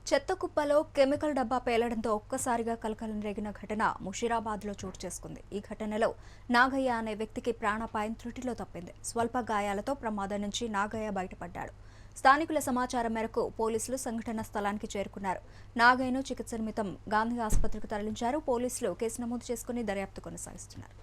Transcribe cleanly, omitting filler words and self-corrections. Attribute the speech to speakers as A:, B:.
A: చెత్త కుప్పలో కెమికల్ డబ్బా పేలడంతో ఒక్కసారిగా కలకలం రేగిన ఘటన ముషీరాబాద్లో చోటు చేసుకుంది. ఈ ఘటనలో నాగయ్య అనే వ్యక్తికి ప్రాణాపాయం త్రుటిలో తప్పింది. స్వల్ప గాయాలతో ప్రమాదం నుంచి నాగయ్య బయటపడ్డాడు. స్థానికుల సమాచారం మేరకు పోలీసులు సంఘటన స్థలానికి చేరుకున్నారు. నాగయ్యను చికిత్స నిమిత్తం గాంధీ ఆసుపత్రికి తరలించారు. పోలీసులు కేసు నమోదు చేసుకుని దర్యాప్తు కొనసాగిస్తున్నారు.